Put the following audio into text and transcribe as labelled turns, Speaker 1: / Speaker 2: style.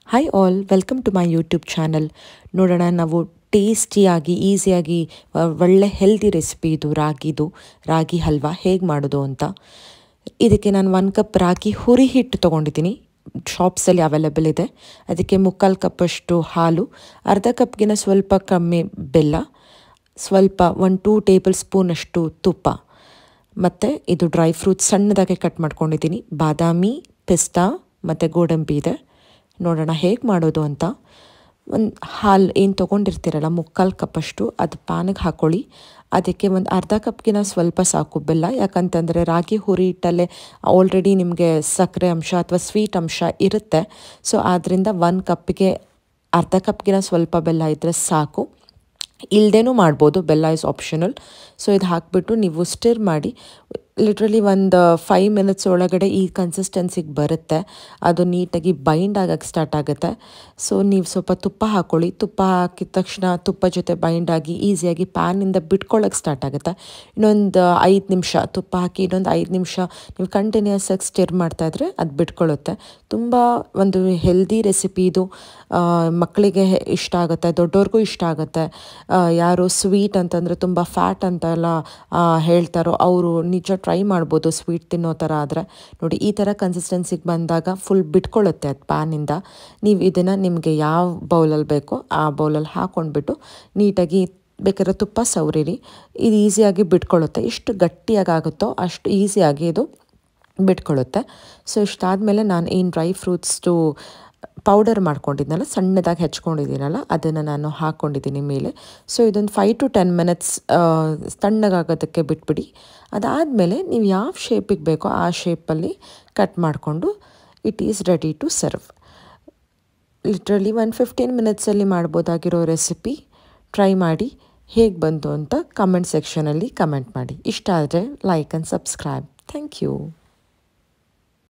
Speaker 1: Hi all, welcome to my YouTube channel. ನೋಡೋಣ, ನಾವು ಟೇಸ್ಟಿಯಾಗಿ ಈಸಿಯಾಗಿ ಒಳ್ಳೆ ಹೆಲ್ದಿ ರೆಸಿಪಿ ಇದು ರಾಗಿ ಹಲ್ವಾ ಹೇಗೆ ಮಾಡೋದು ಅಂತ. ಇದಕ್ಕೆ ನಾನು 1 ಕಪ್ ರಾಗಿ ಹುರಿ ಹಿಟ್ಟು ತೊಗೊಂಡಿದ್ದೀನಿ. ಶಾಪ್ಸಲ್ಲಿ ಅವೈಲೇಬಲ್ ಇದೆ. ಅದಕ್ಕೆ 3/4 ಕಪ್ಪಷ್ಟು ಹಾಲು, ಅರ್ಧ ಕಪ್ಗಿನ ಸ್ವಲ್ಪ ಕಮ್ಮಿ ಬೆಲ್ಲ, ಸ್ವಲ್ಪ 1-2 ಟೇಬಲ್ ಸ್ಪೂನಷ್ಟು ತುಪ್ಪ, ಮತ್ತು ಇದು ಡ್ರೈ ಫ್ರೂಟ್ಸ್ ಸಣ್ಣದಾಗೆ ಕಟ್ ಮಾಡ್ಕೊಂಡಿದ್ದೀನಿ. ಬಾದಾಮಿ, ಪಿಸ್ತಾ ಮತ್ತು ಗೋಡಂಬಿ ಇದೆ. ನೋಡೋಣ ಹೇಗೆ ಮಾಡೋದು ಅಂತ. ಒಂದು ಹಾಲು ಏನು ತೊಗೊಂಡಿರ್ತೀರಲ್ಲ 3/4 ಕಪ್ಪಷ್ಟು, ಅದು ಪ್ಯಾನಿಗೆ ಹಾಕ್ಕೊಳ್ಳಿ. ಅದಕ್ಕೆ ಒಂದು ಅರ್ಧ ಕಪ್ಗಿನ ಸ್ವಲ್ಪ ಸಾಕು ಬೆಲ್ಲ. ಯಾಕಂತಂದರೆ ರಾಗಿ ಹುರಿ ಹಿಟ್ಟಲ್ಲೇ ಆಲ್ರೆಡಿ ನಿಮಗೆ ಸಕ್ಕರೆ ಅಂಶ ಅಥವಾ ಸ್ವೀಟ್ ಅಂಶ ಇರುತ್ತೆ. ಸೊ ಆದ್ದರಿಂದ 1 ಕಪ್ಪಿಗೆ ಅರ್ಧ ಕಪ್ಗಿನ ಸ್ವಲ್ಪ ಬೆಲ್ಲ ಇದ್ದರೆ ಸಾಕು. ಇಲ್ಲದೇನೂ ಮಾಡ್ಬೋದು, ಬೆಲ್ಲ ಇಸ್ ಆಪ್ಷನಲ್. ಸೊ ಇದು ಹಾಕಿಬಿಟ್ಟು ನೀವು ಸ್ಟಿರ್ ಮಾಡಿ. ಲಿಟ್ರಲಿ ಒಂದು 5 ಮಿನಿಟ್ಸ್ ಒಳಗಡೆ ಈ ಕನ್ಸಿಸ್ಟೆನ್ಸಿಗೆ ಬರುತ್ತೆ. ಅದು ನೀಟಾಗಿ ಬೈಂಡ್ ಆಗೋಕ್ಕೆ ಸ್ಟಾರ್ಟ್ ಆಗುತ್ತೆ. ಸೊ ನೀವು ಸ್ವಲ್ಪ ತುಪ್ಪ ಹಾಕ್ಕೊಳ್ಳಿ. ತುಪ್ಪ ಹಾಕಿದ ತಕ್ಷಣ ತುಪ್ಪ ಜೊತೆ ಬೈಂಡ್ ಆಗಿ ಈಸಿಯಾಗಿ ಪ್ಯಾನಿಂದ ಬಿಟ್ಕೊಳ್ಳೋಕ್ಕೆ ಸ್ಟಾರ್ಟ್ ಆಗುತ್ತೆ. ಇನ್ನೊಂದು 5 ನಿಮಿಷ ತುಪ್ಪ ಹಾಕಿ ಇನ್ನೊಂದು 5 ನಿಮಿಷ ನೀವು ಕಂಟಿನ್ಯೂಸ್ ಆಗಿ ಸ್ಟಿರ್ ಮಾಡ್ತಾಯಿದ್ರೆ ಅದು ಬಿಟ್ಕೊಳ್ಳುತ್ತೆ. ತುಂಬ ಒಂದು ಹೆಲ್ದಿ ರೆಸಿಪಿ ಇದು. ಮಕ್ಕಳಿಗೆ ಇಷ್ಟ ಆಗುತ್ತೆ, ದೊಡ್ಡವ್ರಿಗೂ ಇಷ್ಟ ಆಗುತ್ತೆ. ಯಾರು ಸ್ವೀಟ್ ಅಂತಂದರೆ ತುಂಬ ಫ್ಯಾಟ್ ಅಂತೆಲ್ಲ ಹೇಳ್ತಾರೋ ಅವರು ನಿಜ ಟ್ರೈ ಮಾಡ್ಬೋದು ಸ್ವೀಟ್ ತಿನ್ನೋ ಥರ ಆದರೆ. ನೋಡಿ, ಈ ಥರ ಕನ್ಸಿಸ್ಟೆನ್ಸಿಗೆ ಬಂದಾಗ ಫುಲ್ ಬಿಟ್ಕೊಳ್ಳುತ್ತೆ ಅದು ಪ್ಯಾನಿಂದ. ನೀವು ಇದನ್ನು ನಿಮಗೆ ಯಾವ ಬೌಲಲ್ಲಿ ಬೇಕೋ ಆ ಬೌಲಲ್ಲಿ ಹಾಕ್ಕೊಂಡ್ಬಿಟ್ಟು ನೀಟಾಗಿ ಬೇಕಾದ್ರೆ ತುಪ್ಪ ಸವರಿರಿ. ಇದು ಈಸಿಯಾಗಿ ಬಿಟ್ಕೊಳ್ಳುತ್ತೆ. ಎಷ್ಟು ಗಟ್ಟಿಯಾಗಿ ಆಗುತ್ತೋ ಅಷ್ಟು ಈಸಿಯಾಗಿ ಇದು ಬಿಟ್ಕೊಳ್ಳುತ್ತೆ. ಸೊ ಇಷ್ಟಾದಮೇಲೆ ನಾನು ಏನು ಡ್ರೈ ಫ್ರೂಟ್ಸ್ದು ಪೌಡರ್ ಮಾಡ್ಕೊಂಡಿದ್ದೀನಲ್ಲ, ಸಣ್ಣದಾಗಿ ಹೆಚ್ಕೊಂಡಿದ್ದೀನಲ್ಲ, ಅದನ್ನು ನಾನು ಹಾಕ್ಕೊಂಡಿದ್ದೀನಿ ಮೇಲೆ. ಸೊ ಇದೊಂದು 5 to 10 ಮಿನಿಟ್ಸ್ ತಣ್ಣಗಾಗೋದಕ್ಕೆ ಬಿಟ್ಬಿಡಿ. ಅದಾದಮೇಲೆ ನೀವು ಯಾವ ಶೇಪಿಗೆ ಬೇಕೋ ಆ ಶೇಪಲ್ಲಿ ಕಟ್ ಮಾಡಿಕೊಂಡು it is ready to serve. Literally 15 ಮಿನಿಟ್ಸಲ್ಲಿ ಮಾಡ್ಬೋದಾಗಿರೋ ರೆಸಿಪಿ. ಟ್ರೈ ಮಾಡಿ, ಹೇಗೆ ಬಂತು ಅಂತ ಕಮೆಂಟ್ ಸೆಕ್ಷನಲ್ಲಿ ಕಮೆಂಟ್ ಮಾಡಿ. ಇಷ್ಟ ಆದರೆ like and subscribe. Thank you.